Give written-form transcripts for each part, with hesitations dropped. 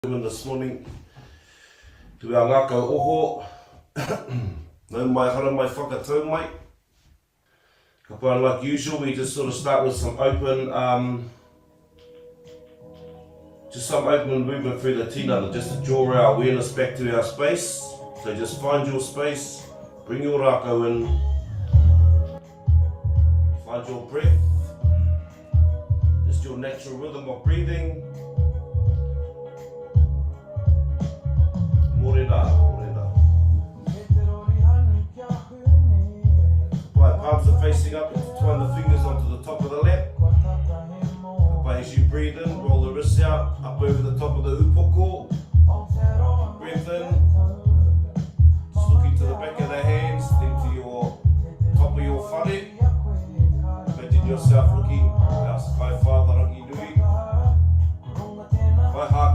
This morning to our Ngākau Oho. No mai hara mai whakatau mai. Ka pai, like usual, we just sort of start with some open movement through the tinana, just to draw our awareness back to our space. So just find your space, bring your rākau in, find your breath, just your natural rhythm of breathing. Morena. Right, palms are facing up, twine the fingers onto the top of the lap. Right, as you breathe in, roll the wrists out, up over the top of the upoko. Breathe in, just looking to the back of the hands, then to your top of your whare. Imagine yourself looking out Kai Whānau nui. Mahi Hā,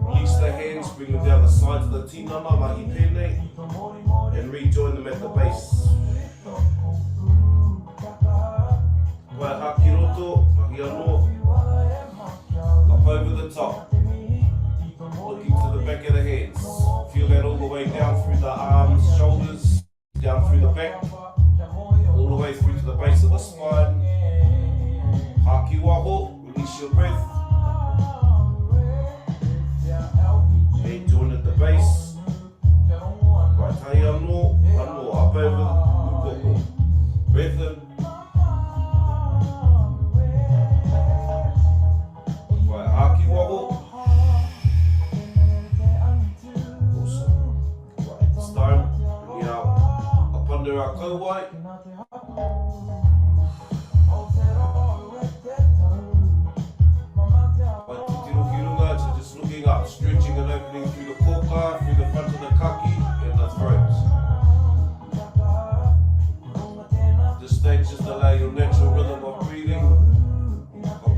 release the hands, bring them down the sides of the tinana, mahi pēnei, and rejoin them at the base. Mahi Hā ki roto, mahi anō, up over the top, looking to the back of the hands. Feel that all the way down through the arms, shoulders, down through the back, all the way through to the base of the spine. Hā ki waho, release your breath. Join at the base. Right, tai anō, up over the upoko. Breath in. Right, haki waho. Awesome. Right, this time, bring it out up under our kauai. Up, stretching and opening through the koka, through the front of the kaki and the throat. This stage, just allow your natural rhythm of breathing.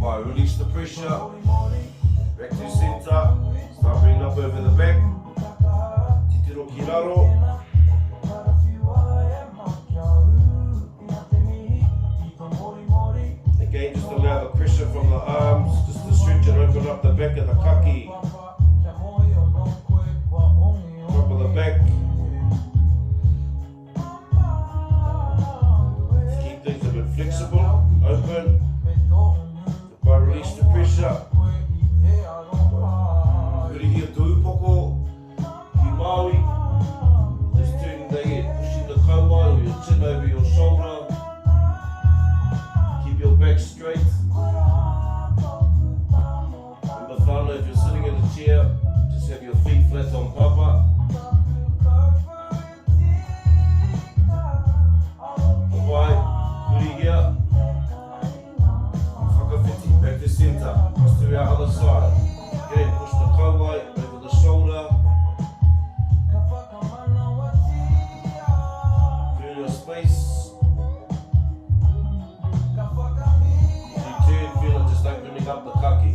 Bye. Release the pressure. Back to center. Start bringing up over the back. Titiro ki raro. Again, just allow the pressure from the arms just to stretch and open up the back of the kaki. Top of the back. Keep things a bit flexible, open. By release the pressure. Huri hia te upoko. Ki Māori. Just turning the head, pushing the kauai or your chin over your shoulder. Keep your back straight. Remember Whānau, if you're sitting in a chair, just have your feet flat on papa. Back to center, cross to our other side. Again, push the kauai over the shoulder. Feel your space. As you turn, feel it just opening up the kaki.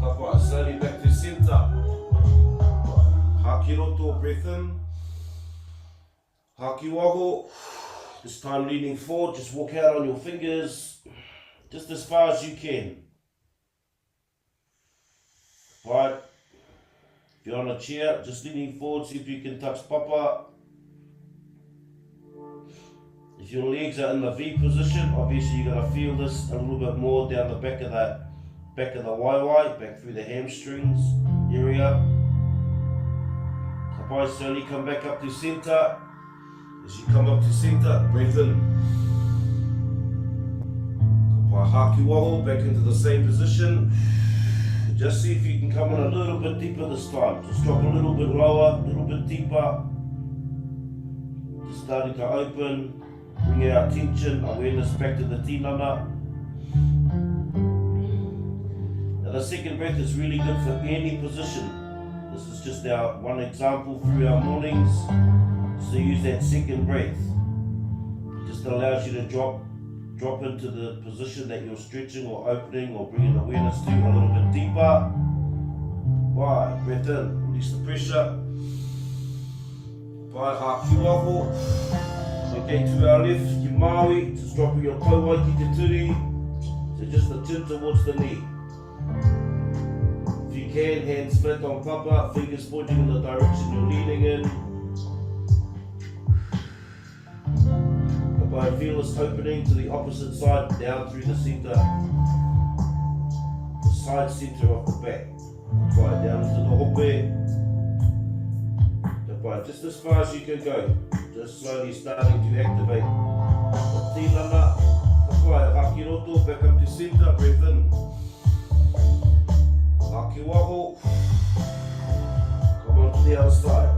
Kapa, slowly back to center. Haki roto, breath in. Haki waho. This time leaning forward, just walk out on your fingers, just as far as you can. Right, if you're on a chair, just leaning forward, see if you can touch papa. If your legs are in the V position, obviously you're going to feel this a little bit more down the back of the waiwai, back through the hamstrings area. Kapai, slowly come back up to center. As you come up to center, breathe in. Kapai haki waho, back into the same position. Just see if you can come in a little bit deeper this time. Just drop a little bit lower, a little bit deeper. Just starting to open, bring our attention, awareness back to the tinana. Now the second breath is really good for any position. This is just our one example through our mornings. So use that second breath. It just allows you to drop into the position that you're stretching or opening or bringing awareness to a little bit deeper. Right, breath in, release the pressure. Mahi Hā. So again to our left, ki Māori, just dropping your kauai ki te turi. just the chin towards the knee. If you can, hands flat on papa, fingers pointing in the direction you're leaning in. Kapai, feel this opening to the opposite side, down through the center, the side center of the back. Kapai, down into the hope. Kapai, just as far as you can go, just slowly starting to activate the tinana. Kapai, haki roto, back up to center, breath in. Haki waho. Come on to the other side.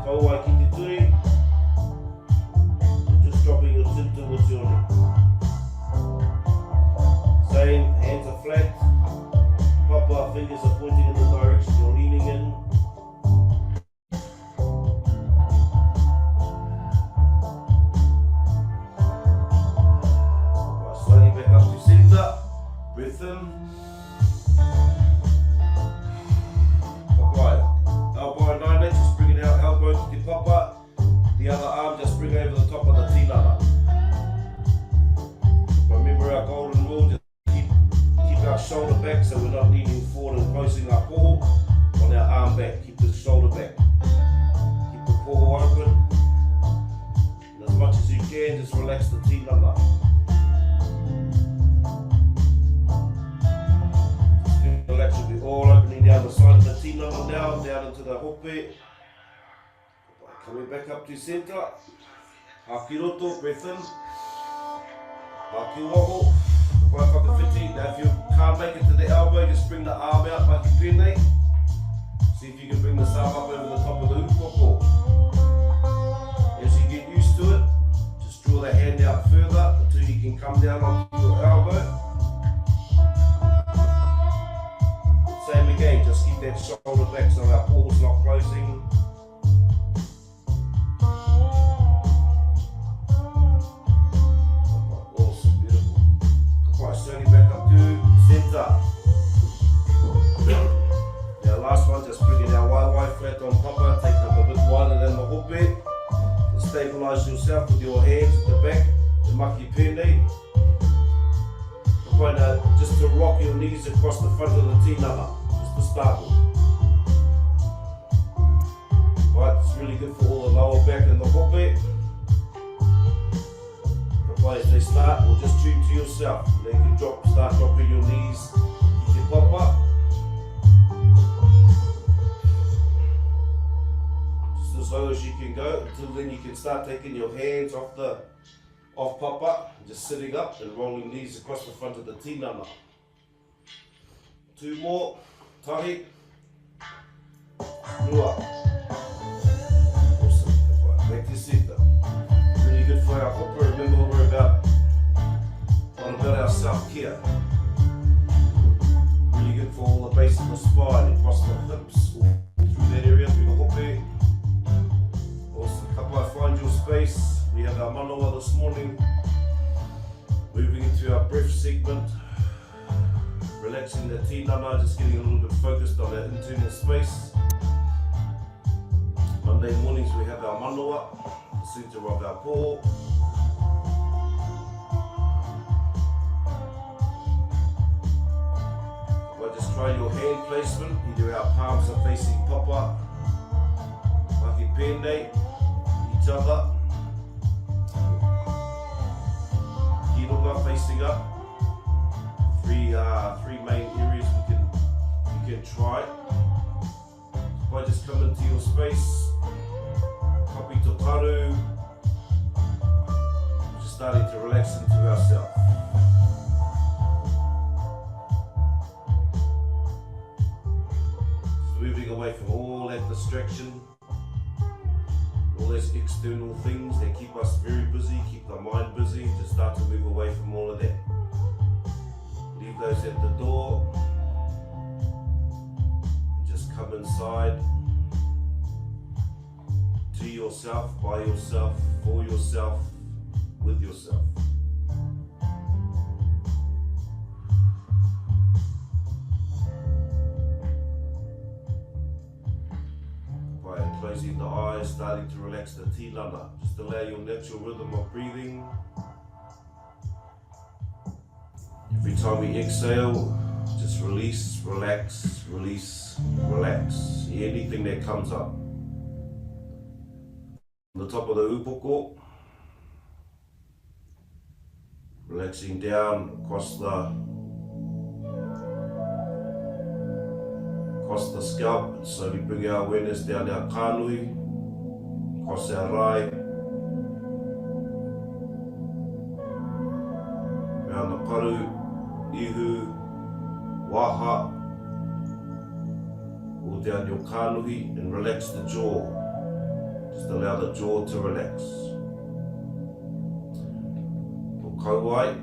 Kauai ki te turi. Just dropping your chin towards your knee. Same, hands are flat. Papa, fingers are pointing in the direction you're leaning in. Slowly back up to center. Breath in. Elbow 9 inches, bring it out, elbow to the papa. The other arm just bring over the top of the tinana. Remember our golden rule, just keep our shoulder back so we're not leaning forward and closing our poho on our arm back. Keep the shoulder back. Keep the poho open. And as much as you can, just relax the tinana. That should be all opening down the side of the tinana now, down into the hope. Coming back up to center. Haki roto, breath in. Haki waho. Kapai whakawhiti. Now if you can't make it to the elbow, just bring the arm out, maki pēnei. See if you can bring the arm up over the top of the upoko. As you get used to it, just draw the hand out further until you can come down onto your elbow. Same again, just keep that shoulder back so our paws not closing. Awesome, beautiful. Quite slowly back up to center. Now last one, just bringing our waiwai flat on papa, take them a bit wider than the hope. And stabilise yourself with your hands at the back, the maki pēnei. Just to rock your knees across the front of the tinana, just to start with. Right, it's really good for all the lower back and the hope. As they start, or just tune to yourself. Then you can start dropping your knees, keep your pop up. Just as low as you can go, until then you can start taking your hands off papa, just sitting up and rolling knees across the front of the tinana. 2 more, tahi, rua. Awesome, back to center. Really good for our hopa. Remember we're about our self-care. Really good for all the base of the spine, across the hips, through that area, through the hope. Awesome, kapai, find your space. We have our manawa this morning. Moving into our breath segment. Relaxing the tinana, just getting a little bit focused on our internal space. Monday mornings we have our manawa, the center of our paw. Just try your hand placement, either our palms are facing papa, maki pēnei, each other. Kirunga facing up. Three main areas you can try. If I just come into your space, kapi to taru, just starting to relax into ourselves. Moving away from all that distraction, all those external things that keep us very busy, keep the mind busy, just start to move away from all of that. Leave those at the door, and just come inside to yourself, by yourself, for yourself, with yourself. Closing the eyes, starting to relax the tinana. Just allow your natural rhythm of breathing. Every time we exhale, just release, relax, release, relax. Anything that comes up. On the top of the upoko, relaxing down across the scalp, slowly bring our awareness down our kānui, across our rai, around the paru, ihu, waha, all down your kānui, and relax the jaw. Just allow the jaw to relax. Kauai,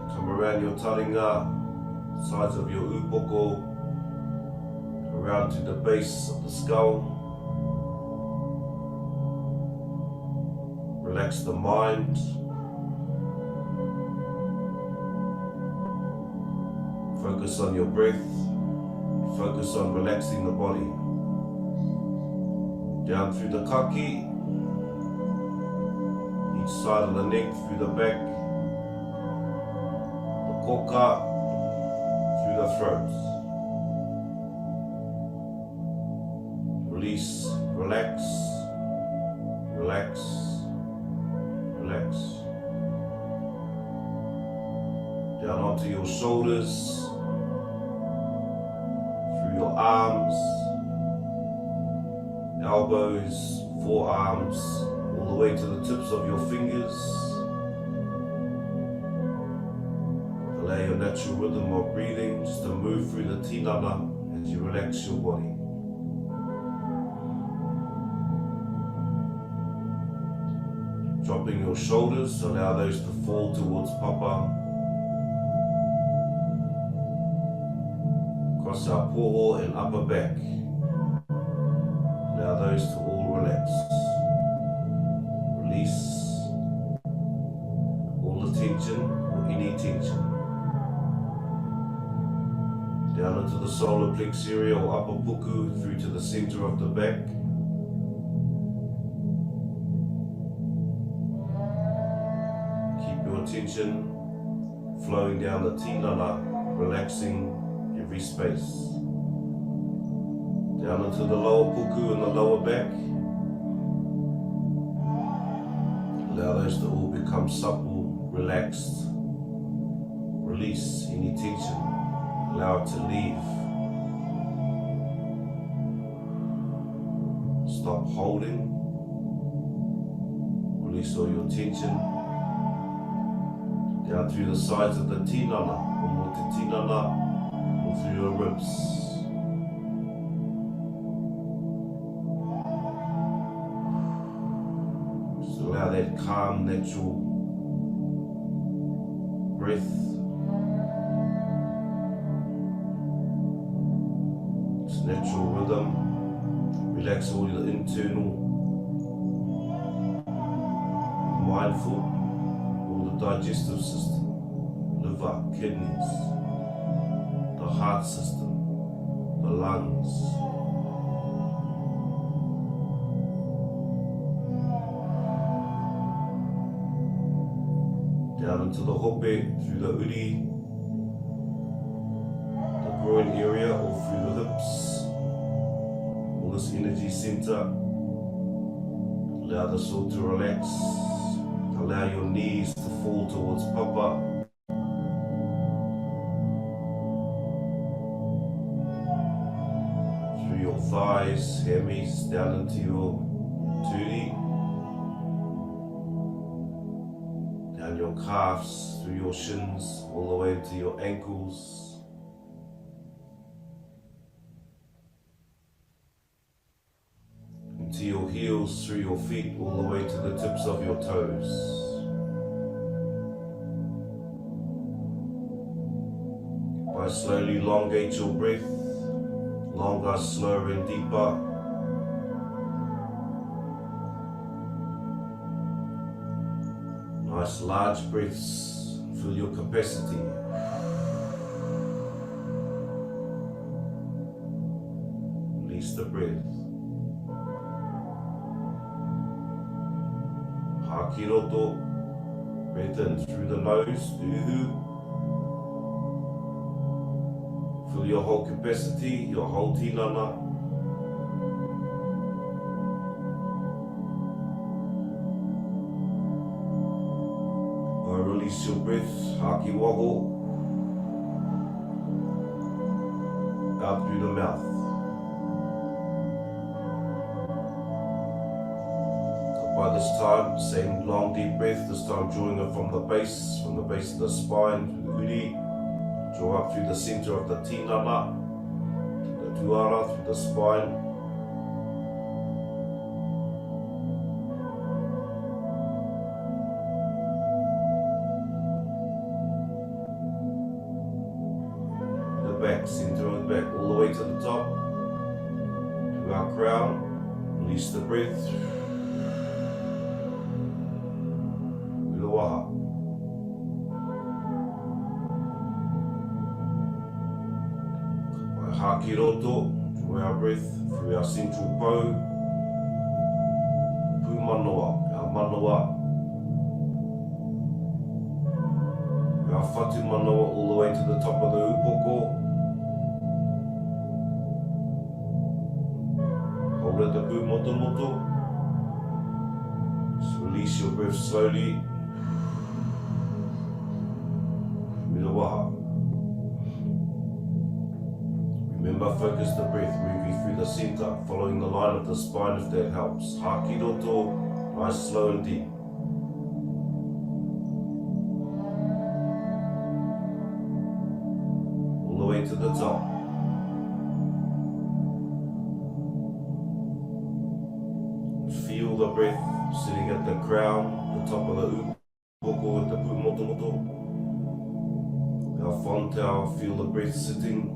come around your taringa, sides of your upoko, around to the base of the skull. Relax the mind. Focus on your breath. Focus on relaxing the body. Down through the kaki, each side of the neck, through the back, koka, through the throat. Release, relax, relax, relax. Down onto your shoulders, through your arms, elbows, forearms, all the way to the tips of your fingers. Allow your natural rhythm of breathing just to move through the tinana as you relax your body. Dropping your shoulders, allow those to fall towards papa. Across our poho and upper back. Allow those to all relax. Release all the tension or any tension. Down into the solar plexus area or upper puku through to the center of the back. Keep your attention flowing down the tinana, relaxing every space. Down into the lower puku and the lower back. Allow those to all become supple, relaxed. Release any tension. Allow it to leave. Stop holding. Release all your tension. Down through the sides of the tinana, or more te tinana, or through your ribs. Just allow that calm, natural breath. Natural rhythm. Relax all your internal, mindful, all the digestive system, liver, kidneys, the heart system, the lungs. Down into the hope, through the uri, the groin area, or through the hips. All this energy center. Allow the soul to relax. Allow your knees to fall towards papa. Through your thighs, hammies, down into your turi. Down your calves, through your shins, all the way into your ankles. Into your heels, through your feet, all the way to the tips of your toes. By slowly elongate your breath, longer, slower and deeper. Nice large breaths, fill your capacity. Release the breath. Hakiroto, breath in through the nose, uhu. Feel your whole capacity, your whole tinana. Release your breath, haki waho, out through the mouth. By this time, same long deep breath, this time drawing it from the base of the spine, through the uri, draw up through the center of the tinana, the tuara, through the spine. Back, center of the back, all the way to the top, to our crown, release the breath, Whānau. By haki roto, draw our breath through our central pau, pu manoa, our manoa, our whatu manoa all the way to the top of the upoko. Hold at the pu moto moto. Just release your breath slowly. Remember, focus the breath, moving through the center, following the line of the spine if that helps. Haki roto, nice, slow and deep. All the way to the top. Feel the breath sitting at the crown, the top of the upoko with the pu moto moto. Our whānau, feel the breath sitting,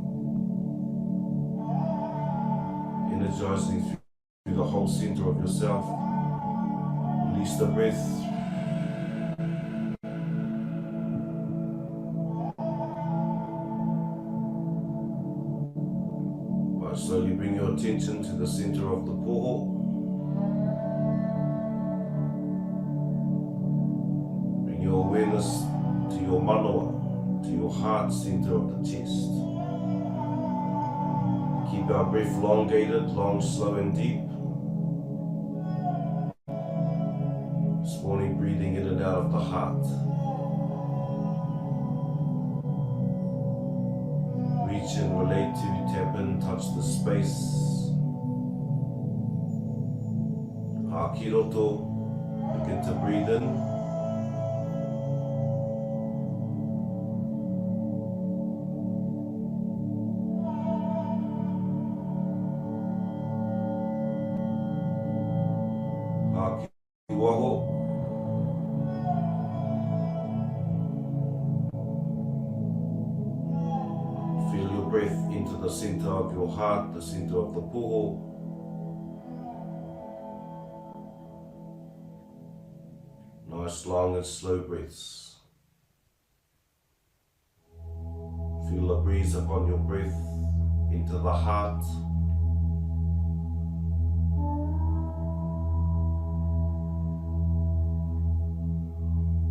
energizing through the whole center of yourself. Release the breath. By slowly bring your attention to the center of the poho. Bring your awareness to your manoa, to your heart center of the chest. Keep our breath elongated, long, slow and deep. This morning, breathing in and out of the heart. Reach and relate to, tap in, touch the space. Haki roto, begin to breathe in. Feel your breath into the center of your heart, the center of the poho. Nice long and slow breaths. Feel the breeze upon your breath into the heart.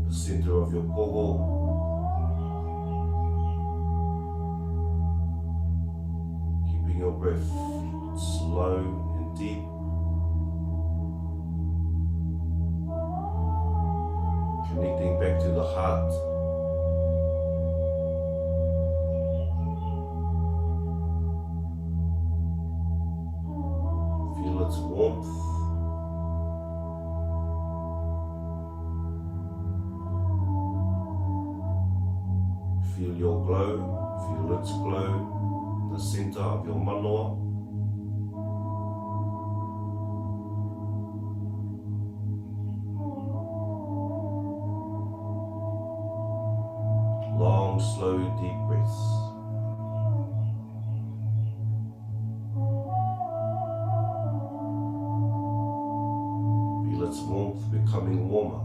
The center of your poho. Keeping your breath slow and deep. Connecting back to the heart. Feel its warmth. Feel your glow, feel its glow, the center of your manoa. Long, slow, deep breaths. Feel its warmth becoming warmer.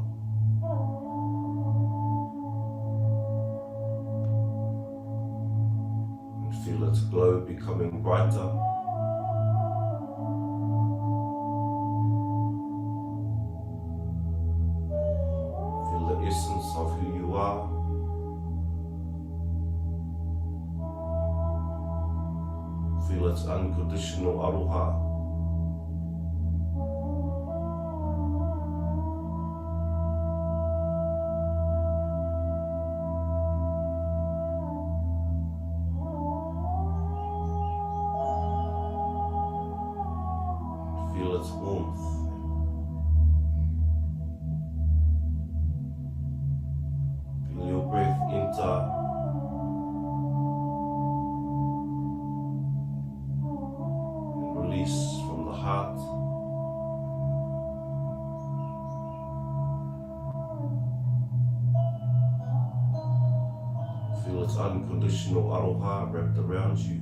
Feel its glow becoming brighter. Feel the essence of who you are. Feel its unconditional aroha. Feel its warmth. Feel your breath enter from the heart. Feel its unconditional aroha wrapped around you.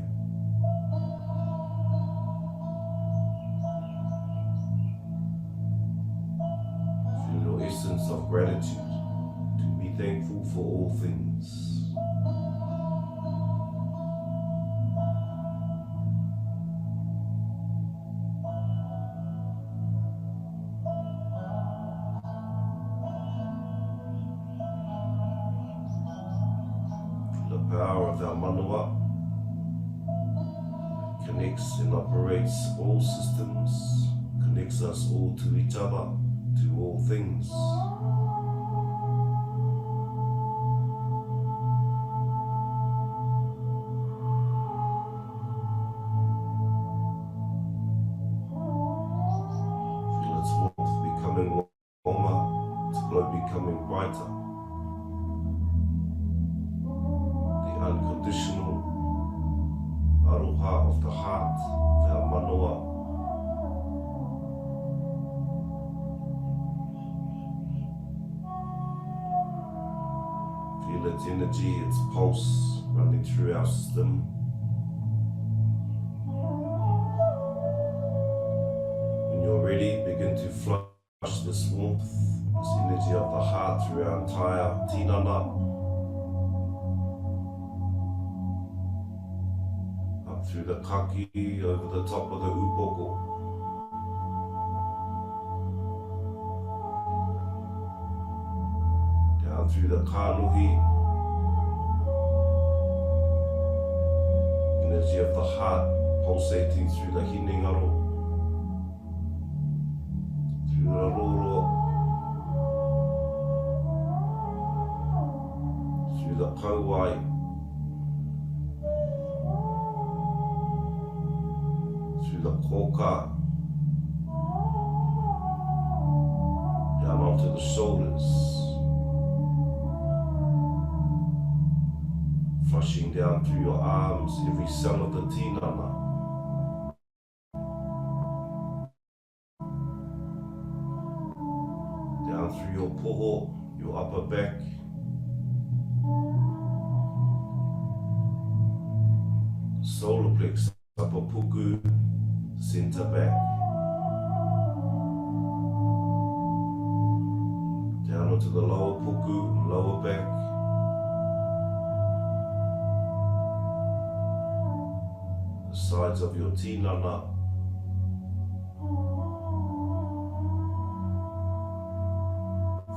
Feel your essence of gratitude, to be thankful for all things. Power of our manua connects and operates all systems, connects us all to each other, to all things. Feel its warmth becoming warmer, its glow becoming brighter. Unconditional aroha of the heart, our manoa. Feel its energy, its pulse running through our system. When you're ready, begin to flush this warmth, this energy of the heart through our entire tinana. Through the kaki, over the top of the upoko. Down through the kānuhi. Energy of the heart pulsating through the Hinengaro. Through the roro. Through the kauai. The koka, down onto the shoulders, flushing down through your arms, every cell of the tinana, down through your poho, your upper back, solar plexus, upper puku, center back, down onto the lower puku, lower back, the sides of your tinana,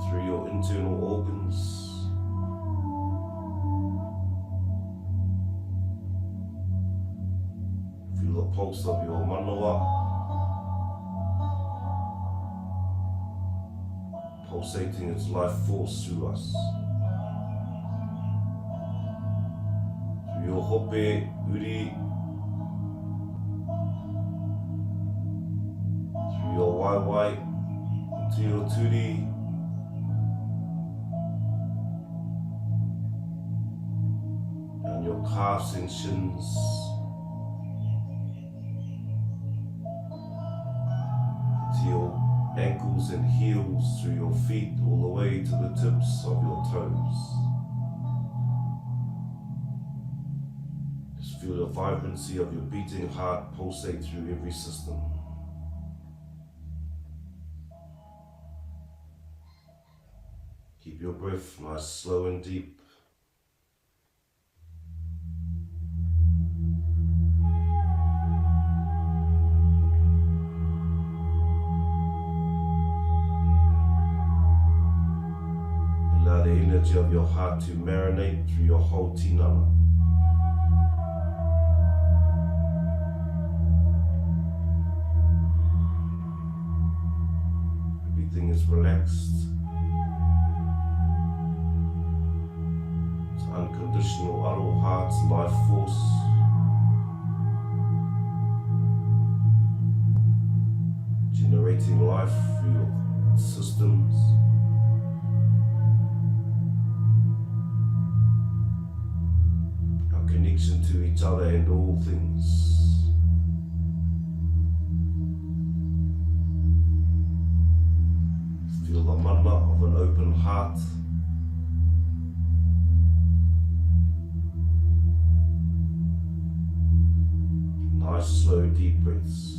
through your internal organs, feel the pulse of your manoa pulsating its life force through us. Through your hope, uri, through your waiwai, into your turi, and your calves and shins, to your ankles and heels, through your feet, all the way to the tips of your toes. Just feel the vibrancy of your beating heart pulsate through every system. Keep your breath nice, slow and deep. Allow the energy of your heart to marinate through your whole tinana. relaxed. It's unconditional Aro Heart's life force. Generating life through your systems. Our connection to each other and all things. Feel the mana of an open heart. Nice slow deep breaths.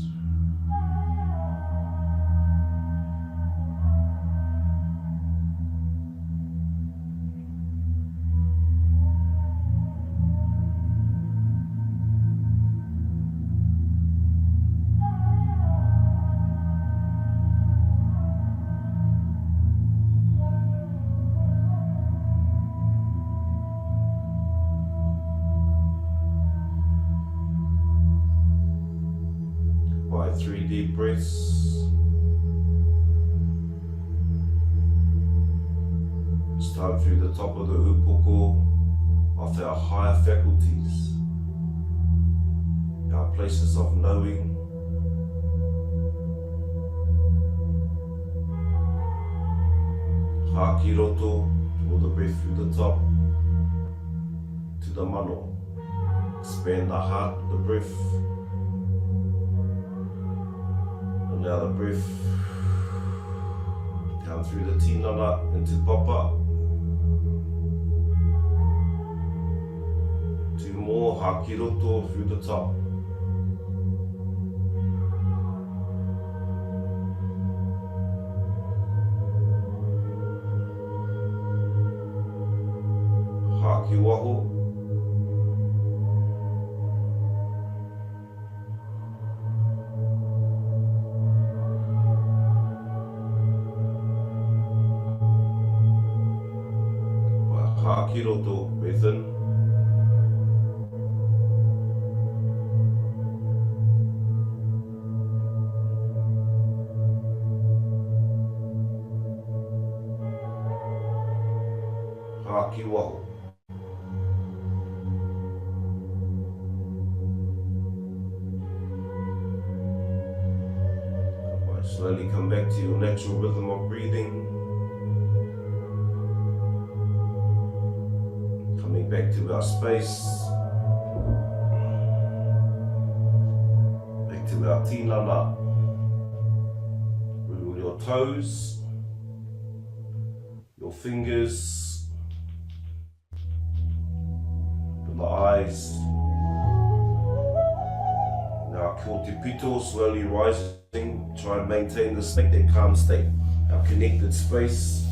By 3 deep breaths. Start through the top of the upoko of our higher faculties, our places of knowing. Haki roto, draw the breath through the top to the mano. Expand the heart with the breath. And now the breath down through the tinana into papa. 2 more, haki roto through the top. Haki waho. Haki roto, breath in. Haki waho. Right, slowly come back to your natural rhythm of breathing. Coming back to our space. Back to our tinana. Wiggle your toes, your fingers, open the eyes. Now kia pito, slowly rising. Try and maintain the state, that calm state. Our connected space.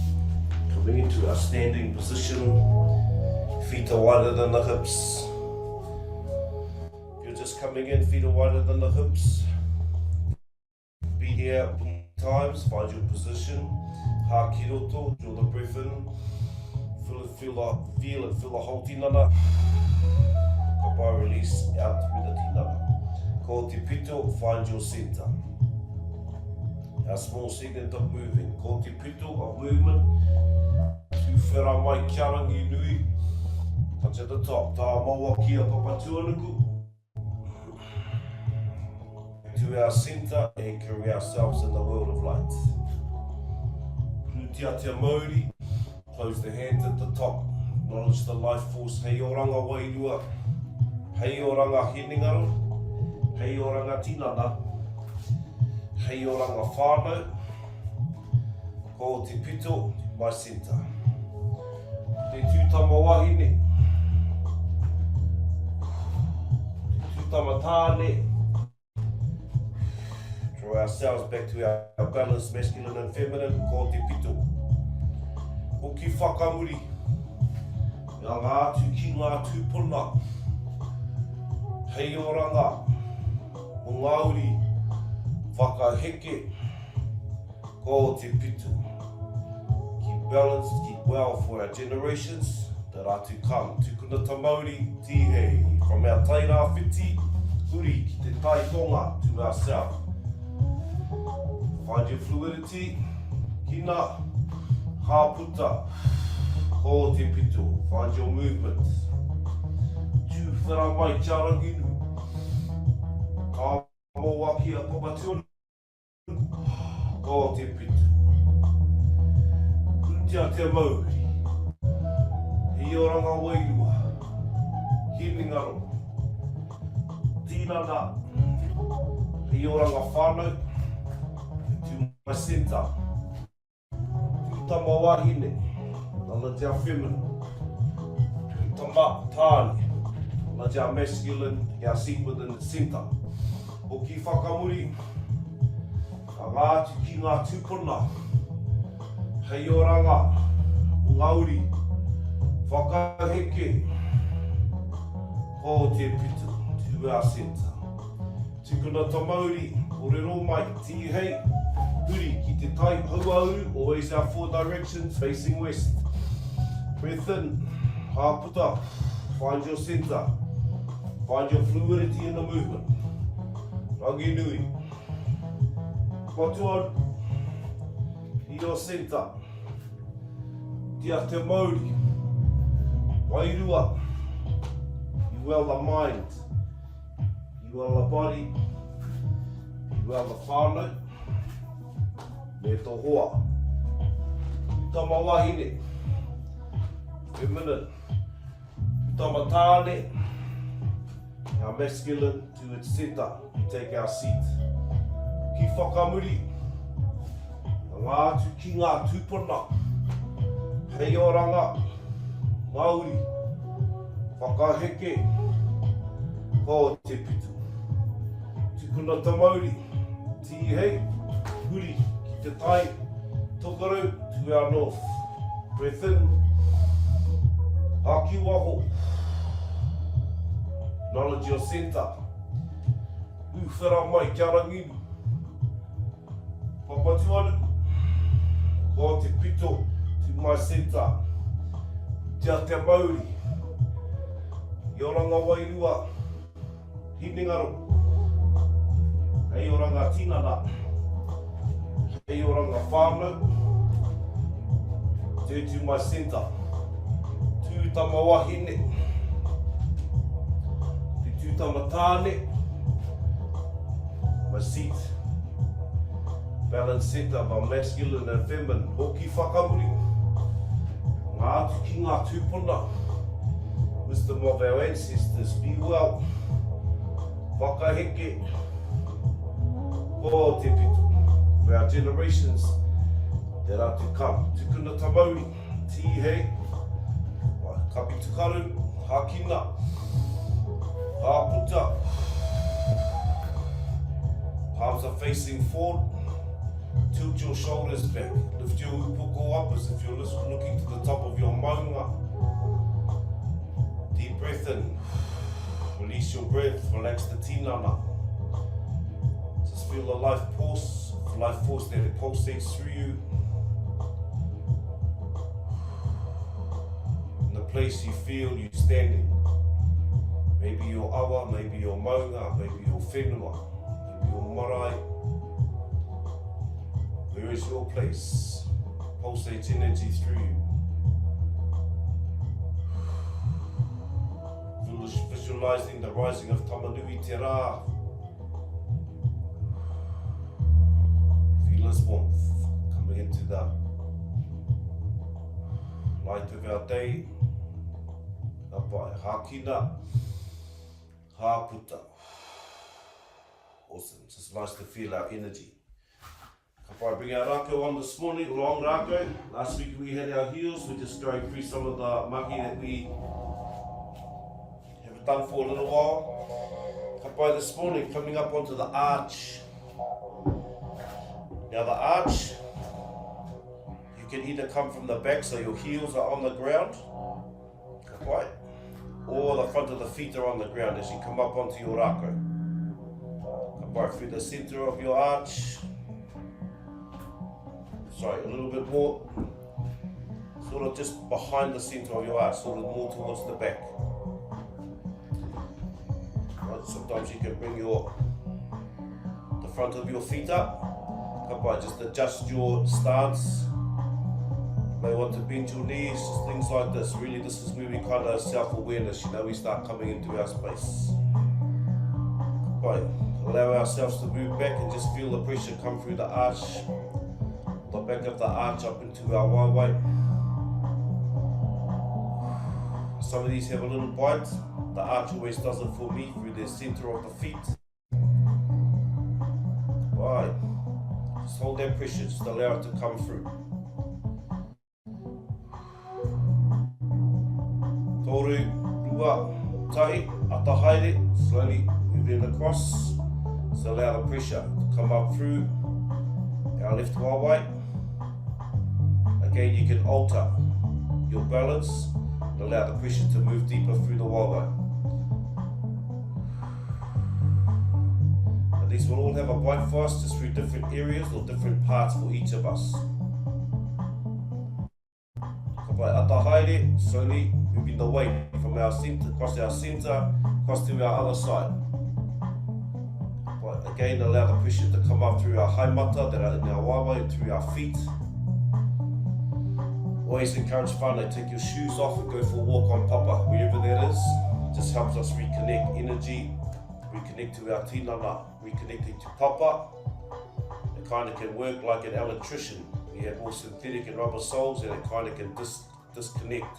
Coming into our standing position. Feet are wider than the hips. If you're just coming in, feet are wider than the hips. Be here times, find your position. Haki roto, draw the breath in. Feel the whole tinana. Kapai, release out through the tinana. Ko te pito, find your center. Our small segment of moving. Ko te pito of movement. Tu whera mai kia rangi nui. Touch at the top. Tā maua kia papatuanuku. To our center, anchoring ourselves in the world of light. Pūtia Māori. Close the hands at the top. Acknowledge the life force. Hei oranga Wairua. Hei oranga Hinengaro. Hei oranga Tinana. Hei oranga Whānau. Ko te pito, my center. Te tūtama wahine. Te tūtama tāne. Draw ourselves back to our balance, masculine and feminine. Ko te pito. Ko ki whakamuri. Ngā atu ki ngā tūpuna. Hei oranga. O Ngāuri. Whakaheke. Ko te pito. Keep balanced, keep well for our generations that are to come. Tukuna ta Māori, tihei. From our taira whiti, uri ki te tai tonga to ourself. Find your fluidity. Kina, hāputa, ko te pito, find your movement. Tū whera mai te aranginu, ka mōwaki a papationu, ko te pito. Kutia te Māori, he oranga Wairua, Hinengaro, Tinana, he oranga Whānau, to my centre. Tama wahine, nana te feminine. Tama tāne, nana te masculine, kia seat within the centre. O ki whakamuri, a ngātu ki ngā tūpuna, hei oranga, Māori, whakaheke, ko te pitu, to our centre. Tukuna ta Māori, o rero mai, ti hei, huri ki te tai hauauru, always our 4 directions facing west. Breath in, hāputa, find your centre, find your fluidity in the movement. Rangi nui, whatuaru, i your centre, tia te Māori, Wairua, you well the mind, you well the body, you well the whānau, me to hoa. Tama wahine, feminine, tama tāne, our masculine to its centre, we take our seat. Ki whakamuri, ngātu ki ngā tūpuna, hei oranga, Māori, whakaheke, ko te pitu. Tukuna ta Māori, ti hei, huri, ki te tai, tokaru, to our north. Breath in, haki waho, knowledge your centre. Uwhera mai kia ranginu, papatuanu, ko te pito, to my centre. Tia te Māori, i oranga Wairua, Hinengaro, hei oranga Tinana, hei oranga Whānau, te to my centre, tū tama wahine, te tū tama tāne, my seat, balanced centre of our masculine and feminine, hoki whakamuri, ngātu ki ngā tūpuna, wisdom of our ancestors, be well, whakaheke, ko te pitu, for our generations that are to come. Tukuna ta Māori, ti hei, kapi tukaru, hakina, hāputa, palms are facing forward, tilt your shoulders back, lift your upoko up as if you're looking to the top of your maunga. Deep breath in, release your breath, relax the tinana. Just feel the life force that it pulsates through you. In the place you feel you standing. Maybe your awa, maybe your maunga, maybe your whenua, maybe your marae. Where is your place? Pulsates energy through you. Visualizing the rising of Tamanui Te Rā. Feel his warmth coming into the light of our day. Apai, hakina, hāputa. Awesome, it's just nice to feel our energy. Before I bring our Rākau on this morning, long Rākau. Last week we had our heels, we're just going through some of the mahi that we have done for a little while. Kapai this morning, coming up onto the arch. Now the arch, you can either come from the back so your heels are on the ground, kapai, or the front of the feet are on the ground as you come up onto your Rākau. Kapai through the center of your arch. Sorry, a little bit more, sort of just behind the center of your arch, sort of more towards the back. Right, sometimes you can bring the front of your feet up, Kapai, just adjust your stance. You may want to bend your knees, just things like this. Really, this is where we kind of self-awareness, you know, we start coming into our space. Kapai, allow ourselves to move back and just feel the pressure come through the arch, the back of the arch up into our waiwai. Some of these have a little bite. The arch always does it for me through the center of the feet. Right. Just hold that pressure, just allow it to come through. Toru, rua, tai, ata haere, slowly moving across. Just allow the pressure to come up through our left waiwai. Again, you can alter your balance and allow the pressure to move deeper through the waiwai. These will all have a bite for us, just through different areas or different parts for each of us. Kapai ata haere, slowly moving the weight from our center, across to our other side. Kapai, again, allow the pressure to come up through our haimata that are in our waiwai and through our feet. Always encourage whānau, take your shoes off and go for a walk on papa, wherever that is. It just helps us reconnect energy, reconnect to our tinana, reconnecting to papa. It kind of can work like an electrician. We have more synthetic and rubber soles and it kind of can disconnect.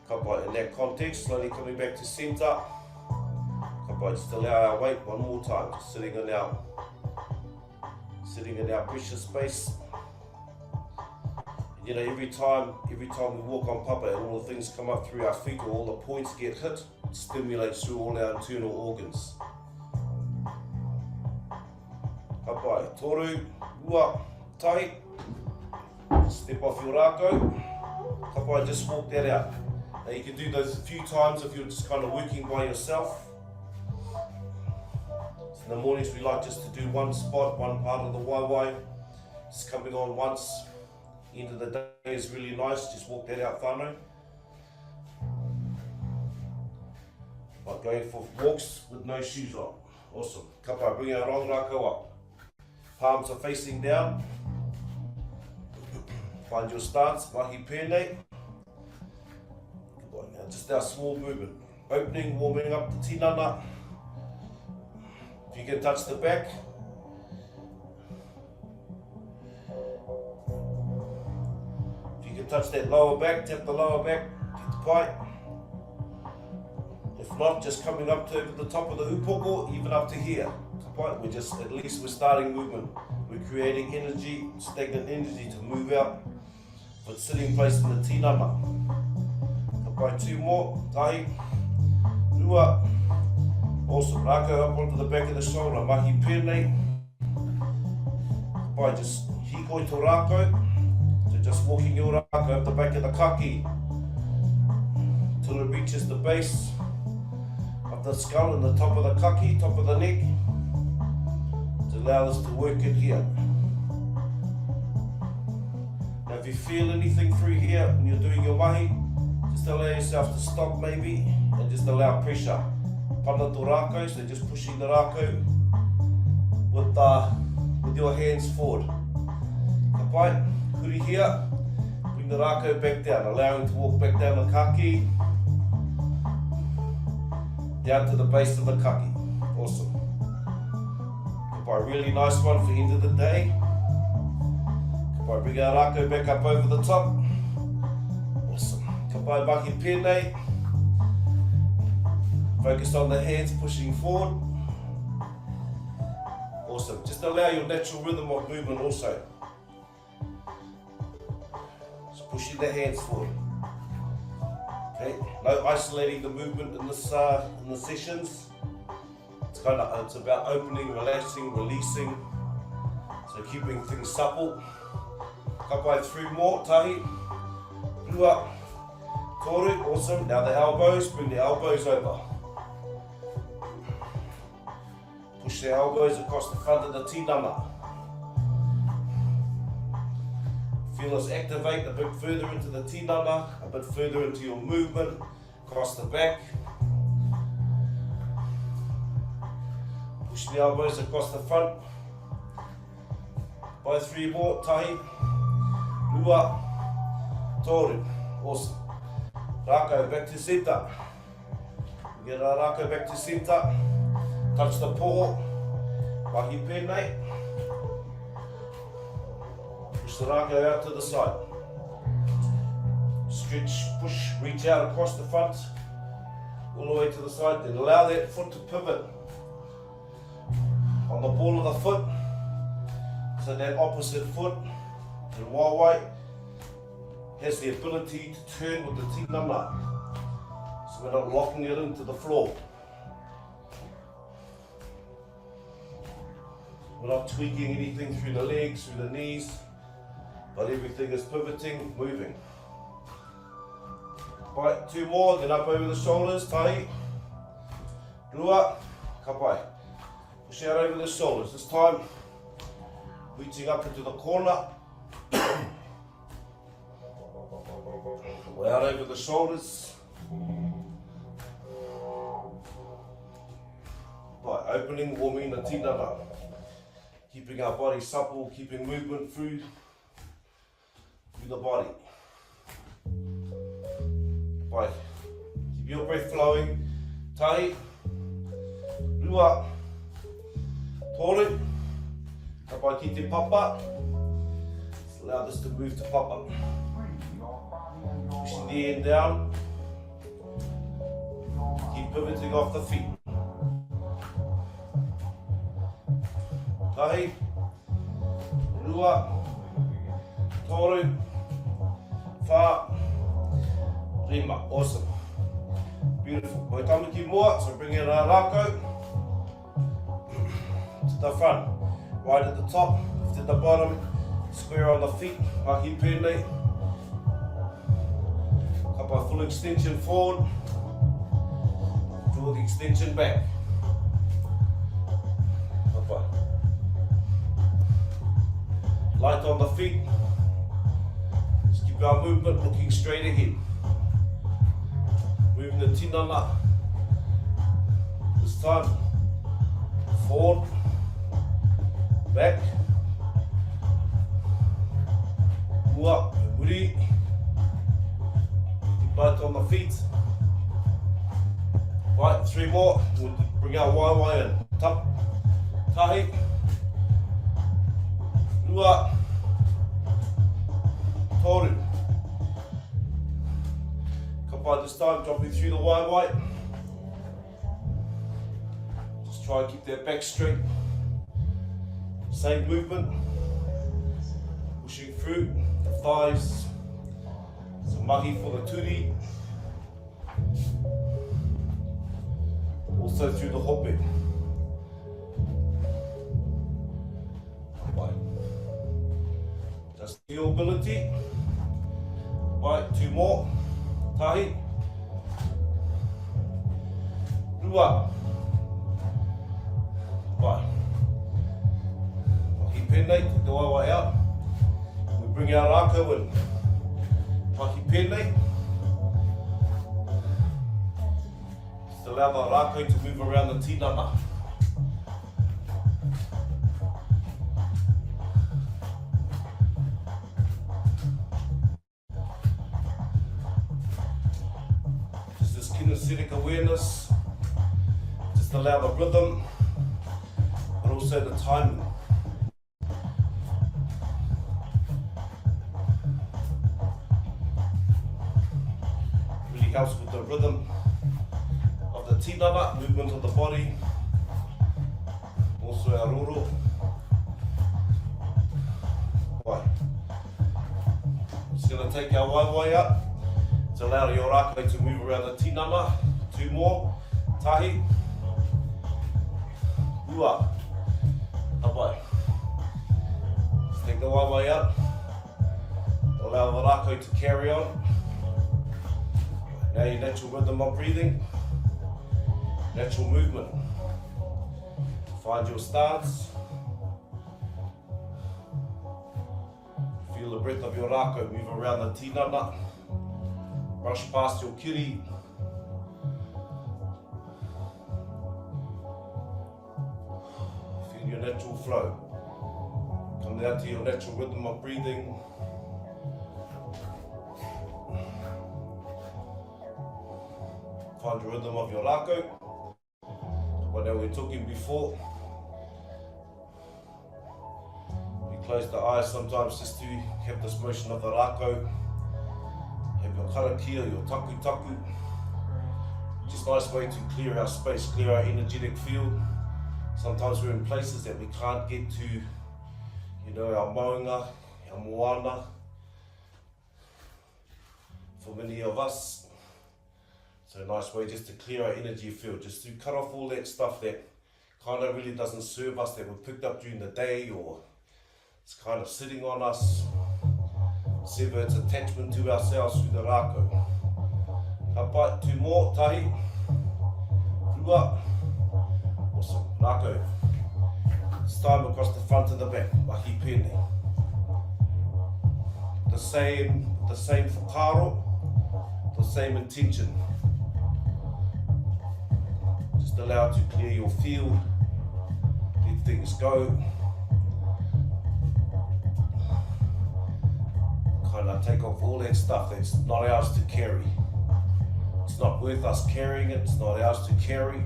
Kapai, in that context, slowly coming back to center. Kapai, just allow our weight one more time, just sitting in our pressure space. And, you know, every time we walk on papa and all the things come up through our feet or all the points get hit, it stimulates through all our internal organs. Kapai, toru, rua, tai, step off your rākau. Kapai, just walk that out. Now you can do those a few times if you're just kind of working by yourself. In the mornings we like just to do one spot, one part of the waiwai. Just coming on once. End of the day is really nice, just walk that out whānau. Like going for walks with no shoes on. Awesome. Kapai, bring our wrong rākau up. Palms are facing down. Find your stance, mahi pēnei. Now just our small movement. Opening, warming up the tinana. If you can touch the back. If you can touch that lower back, tap the lower back, get the pipe. If not, just coming up to the top of the upoko, even up to here. We're just, at least we're starting movement. We're creating energy, stagnant energy to move out. But sitting place in the tinana. Kapai, two more, tahi, rua. Awesome, rākau up onto the back of the shoulder, mahi pēnei. Kapai, just hikoi to rākau. So just walking your rākau up the back of the kaki. Till it reaches the base of the skull and the top of the kaki, top of the neck. To allow us to work it here. Now if you feel anything through here when you're doing your mahi, just allow yourself to stop maybe and just allow pressure. Pana to rākau, so just pushing the rākau with your hands forward. Kapai, huri here, bring the rākau back down, allowing to walk back down the kaki, down to the base of the kaki. Awesome. Kapai, really nice one for the end of the day. Kapai, bring our rākau back up over the top. Awesome. Kapai, mahi pēnei. Focus on the hands pushing forward. Awesome. Just allow your natural rhythm of movement also. Just pushing the hands forward. Okay. No isolating the movement in this in the sessions. It's about opening, relaxing, releasing. So keeping things supple. Kapai, three more. Tahi, rua, toru. Awesome. Now the elbows. Bring the elbows over. Push the elbows across the front of the tinana. Feel us activate a bit further into the tinana, a bit further into your movement, across the back. Push the elbows across the front. By 3 more, tahi, lua, toru. Awesome. Rākau back to centre. Get our rākau back to centre. Touch the poho. Mahi pēnei. Push the rākau out to the side. Stretch, push, reach out across the front. All the way to the side. Then allow that foot to pivot on the ball of the foot. So that opposite foot, the waiwai, has the ability to turn with the tinana. So we're not locking it into the floor. We're not tweaking anything through the legs, through the knees, but everything is pivoting, moving. Right, 2 more, then up over the shoulders, tahi, rua, kapai. Push out over the shoulders, this time reaching up into the corner. Out over the shoulders. Right, opening, warming the tinana. Keeping our body supple, keeping movement through the body. Right, keep your breath flowing. Tahi, rua, toru. Kapai ki te papa. Just allow this to move to papa. Pushing the end down. Keep pivoting off the feet. Tahi, rua, toru, wha, rima. Awesome. Beautiful. Mai tamaki mua, so bring in our rākau to the front. Right at the top, lift at the bottom, square on the feet, mahi pēnei. Kapai full extension forward, draw the extension back. Kapai. Light on the feet, just keep our movement looking straight ahead. Moving the tinana, this time, forward, back, mua, muri, light on the feet. Right, 3 more, we'll bring our waiwai in. Tap, tahi, rua, toru. Kapai this time, dropping through the waiwai. Just try and keep that back straight. Same movement, pushing through the thighs, so mahi for the turi, also through the hope. Right. Just your ability. Right, 2 more, tahi, rua, right. Pēnei, take the waiwai out. We bring our rākau in. Mahi pēnei. Just allow the rākau to move around the tinana. Just this kinesthetic awareness. Just allow the rhythm, but also the timing. Helps with the rhythm of the tinana, movement of the body, also our roro. Right. Just going to take our waiwai up to allow your rākau to move around the tinana. 2 more, tahi, rua, hapai. Just take the waiwai up, allow the rākau to carry on. Now your natural rhythm of breathing, natural movement. Find your stance. Feel the breath of your rākau move around the tinana. Brush past your kiri. natural flow. Come down to your natural rhythm of breathing. Find your rhythm of your Rākau. What we were talking before. You close the eyes sometimes just to have this motion of the Rākau. Have your karakia, your taku taku. Just a nice way to clear our space, clear our energetic field. Sometimes we're in places that we can't get to, you know, our maunga, our moana. For many of us. So a nice way just to clear our energy field, just to cut off all that stuff that kind of really doesn't serve us, that we picked up during the day, or it's kind of sitting on us. Sever its attachment to ourselves through the Rākau. Ka pai, two more, tahi, rua, awesome, Rākau. It's time across the front and the back, mahi pēne. The same whakaro, the same intention. Just allow it to clear your field, let things go. Kind of take off all that stuff that's not ours to carry. It's not worth us carrying it, it's not ours to carry.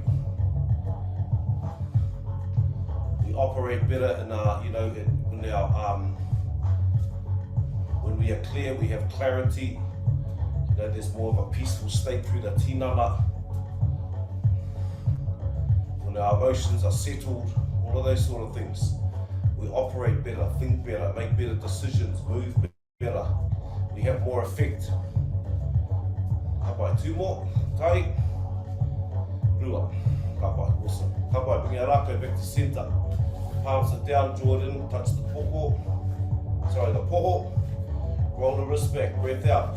We operate better in our, you know, when we are clear, we have clarity. You know, there's more of a peaceful state through the tinana. When our emotions are settled, all of those sort of things. We operate better, think better, make better decisions, move better. We have more effect. Ka pai, two more, tai, rua, ka pai, awesome. Ka pai, bring our Rākau back to centre. Palms are down, draw it in, touch the the poho. Roll the wrist back, breath out.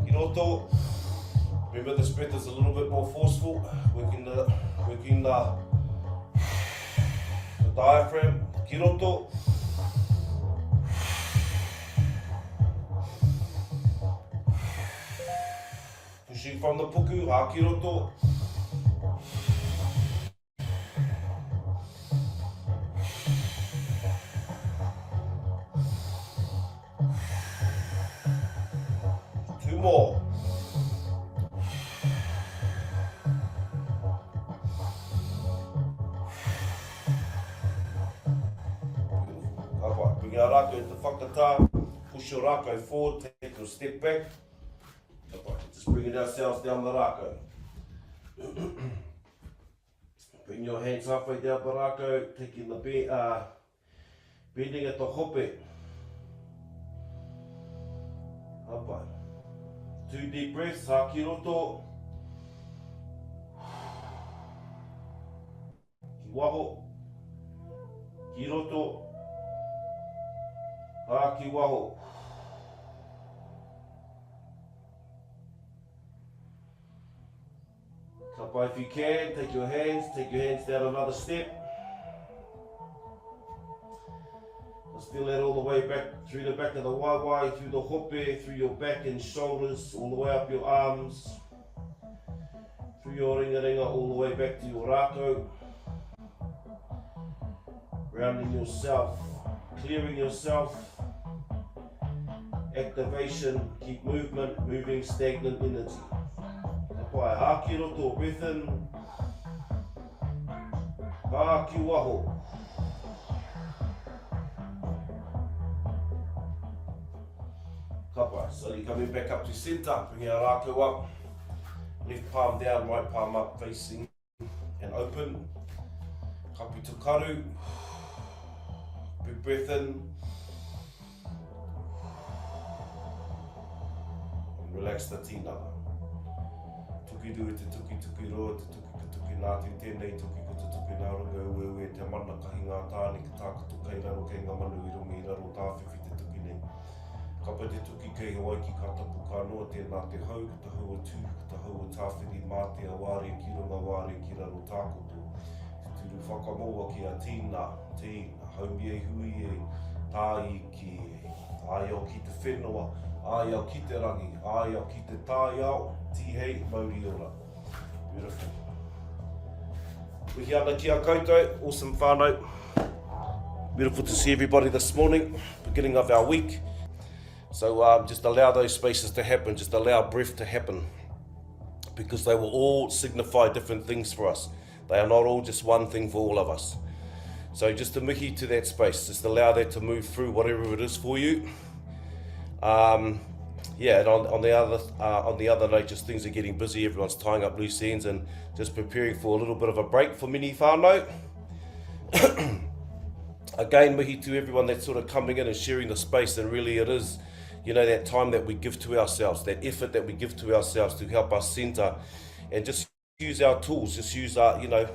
Kiroto. Remember, this breath is a little bit more forceful. Working the diaphragm. Kiroto. Pushing from the puku, ha kiroto. Two more. Bring our Rākau into whakatā. Push your Rākau forward, take your step back. Just bringing ourselves down the Rākau. Bring your hands halfway down the Rākau, taking the bending at the hope. Hapai. 2 deep breaths, ha ki roto. Ki waho. Ki roto. Ha ki waho. Ka pai, if you can, take your hands down another step. Just feel that all the way back through the back of the waiwai, through the hope, through your back and shoulders, all the way up your arms, through your ringa all the way back to your Rākau. Grounding yourself, clearing yourself, activation, keep movement, moving stagnant energy. Pai, ha ki roto, breath in, ha ki waho. Ka pai, slowly coming back up to centre, bring our Rākau up, left palm down, right palm up, facing and open. Kapi to karu, big breath in, and relax the tinana. Tuki dui te tuki tuki roa, te tuki ka tuki nā tu tēnei, tuki ka te tuki nā runga ue te mana kahi ngā tāne ka tākatu kei raro kei ngā manu I runga I raro tāwhiwhi te tuki nei. Ka pa te tuki kei hawai ki ka tapu ka noa tēnā te hau, ka te hau a tū, ka te hau a tāwhiri mā te awāre ki runga wāre ki raro tākoto. Te turu whakamoa ki a tīna, haumi e hui e, tāi ki e, ai au ki te whenua, ai au ki te rangi, ai au ki te tāi au, tihei mauri ora. Beautiful. Mihi ana kia koutou, awesome whānau. Beautiful to see everybody this morning, beginning of our week. So just allow those spaces to happen, just allow breath to happen, because they will all signify different things for us. They are not all just one thing for all of us. So just to mihi to that space, just allow that to move through whatever it is for you. Yeah, and on the other note, just things are getting busy, everyone's tying up loose ends and just preparing for a little bit of a break for many whānau. Again, mihi to everyone that's sort of coming in and sharing the space, and really it is, you know, that time that we give to ourselves, that effort that we give to ourselves to help us center, and just use our tools, just use our, you know,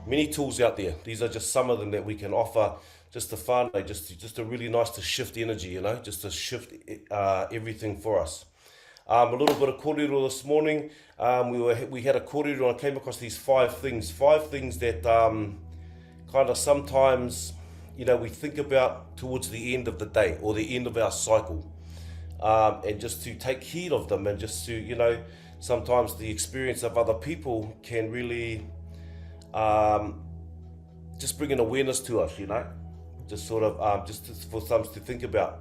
many tools out there. These are just some of them that we can offer just to whānau, just a really nice to shift energy, you know, just to shift everything for us. A little bit of kōrero this morning. We had a kōrero and I came across these five things that kind of sometimes, you know, we think about towards the end of the day or the end of our cycle, and just to take heed of them, and just to, you know, sometimes the experience of other people can really just bring an awareness to us, you know, just sort of for some to think about.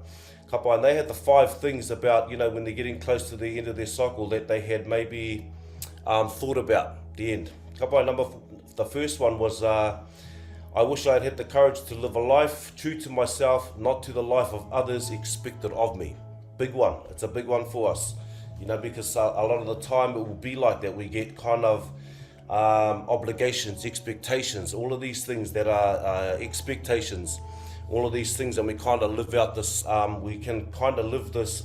And they had the five things about, you know, when they're getting close to the end of their cycle that they had maybe thought about the end. The first one was, I wish I had had the courage to live a life true to myself, not to the life of others expected of me. Big one. It's a big one for us, you know, because a lot of the time it will be like that. We get kind of obligations, expectations, all of these things that are expectations, all of these things, and we kind of live out this, we can kind of live this,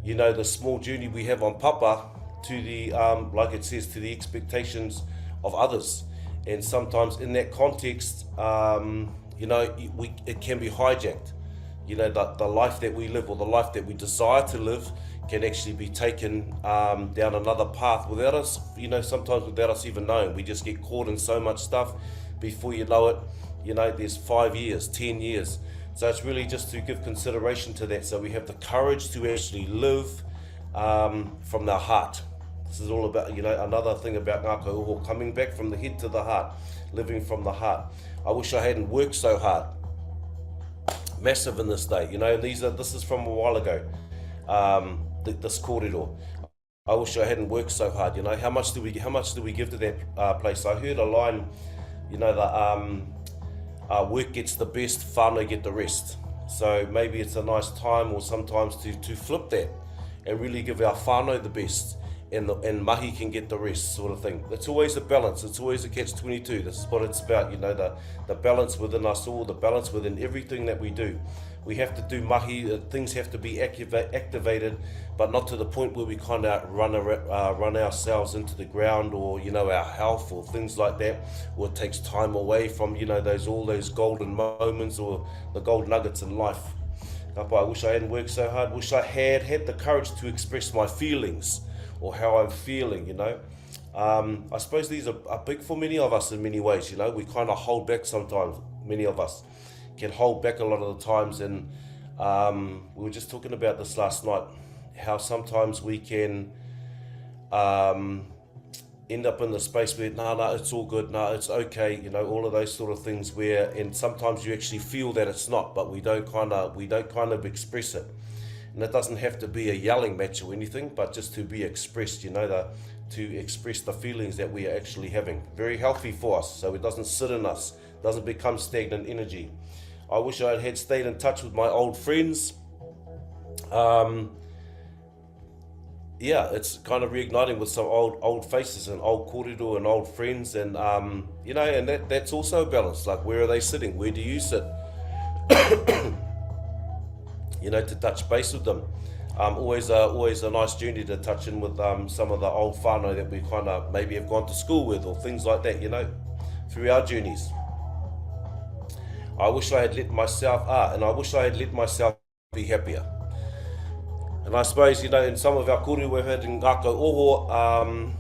you know, the small journey we have on papa to the, like it says, to the expectations of others. And sometimes in that context, you know, it can be hijacked. You know, the life that we live, or the life that we desire to live, can actually be taken down another path without us, you know, sometimes without us even knowing. We just get caught in so much stuff. Before you know it, you know, there's 5 years, 10 years. So it's really just to give consideration to that, so we have the courage to actually live from the heart. This is all about, you know, another thing about Ngākau Oho, coming back from the head to the heart, living from the heart. I wish I hadn't worked so hard. Massive in this day, you know, and this is from a while ago, this kōrero. I wish I hadn't worked so hard, you know. How much do we give to that place? I heard a line, you know, that work gets the best, whānau get the rest. So maybe it's a nice time, or sometimes to flip that and really give our whānau the best, and mahi can get the rest, sort of thing. It's always a balance. It's always a catch-22. This is what it's about, you know, the balance within us all, the balance within everything that we do. We have to do mahi, things have to be activated, but not to the point where we kind of run ourselves into the ground, or, you know, our health or things like that, or it takes time away from, you know, all those golden moments or the gold nuggets in life. I wish I hadn't worked so hard. Wish I had the courage to express my feelings, or how I'm feeling, you know. I suppose these are big for many of us in many ways, you know. We kind of hold back sometimes. Many of us can hold back a lot of the times, and we were just talking about this last night, how sometimes we can end up in the space where, no, it's all good, no, it's okay, you know, all of those sort of things, where, and sometimes you actually feel that it's not, but we don't kind of express it. And it doesn't have to be a yelling match or anything, but just to be expressed, you know, to express the feelings that we are actually having. Very healthy for us, so it doesn't sit in us, doesn't become stagnant energy. I wish I had stayed in touch with my old friends. Yeah, it's kind of reigniting with some old faces and old kōrero and old friends, and you know, and that's also a balance. Like, where are they sitting? Where do you sit? You know, to touch base with them. Always a nice journey to touch in with some of the old whānau that we kind of maybe have gone to school with, or things like that, you know, through our journeys. I wish I had let myself be happier. And I suppose, you know, in some of our kōrero we've had in Ngākau Oho,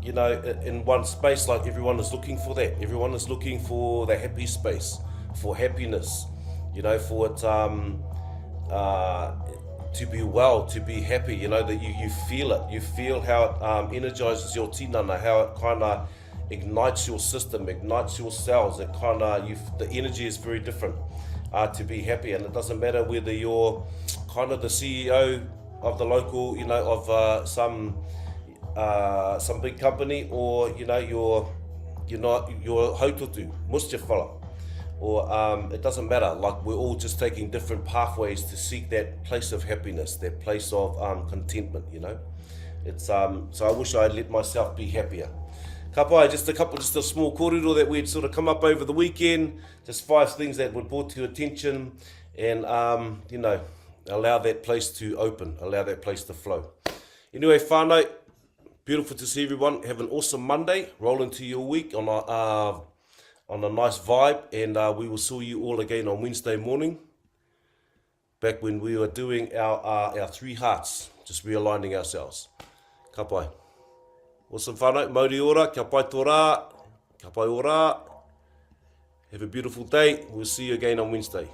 you know, in one space, like, everyone is looking for that. Everyone is looking for the happy space, for happiness, you know, for it, to be well, to be happy, you know, that you feel it. You feel how it energizes your tinana, how it kind of ignites your system, ignites your cells. It kind of, the energy is very different to be happy. And it doesn't matter whether you're kind of the CEO of the local, you know, of some big company, or you know, you're hautotu, musta whala, or it doesn't matter. Like, we're all just taking different pathways to seek that place of happiness, that place of contentment, you know. It's so I wish I let myself be happier. Ka pai, just a small kōrero that we'd sort of come up over the weekend, just 5 things that were brought to your attention, and you know, allow that place to open, allow that place to flow. Anyway, whānau, beautiful to see everyone. Have an awesome Monday. Roll into your week on a nice vibe, and we will see you all again on Wednesday morning, back when we were doing our 3 hearts, just realigning ourselves. Ka pai. Awesome whānau, mauri ora, kia pai tō rā, kia pai ora. Have a beautiful day. We'll see you again on Wednesday.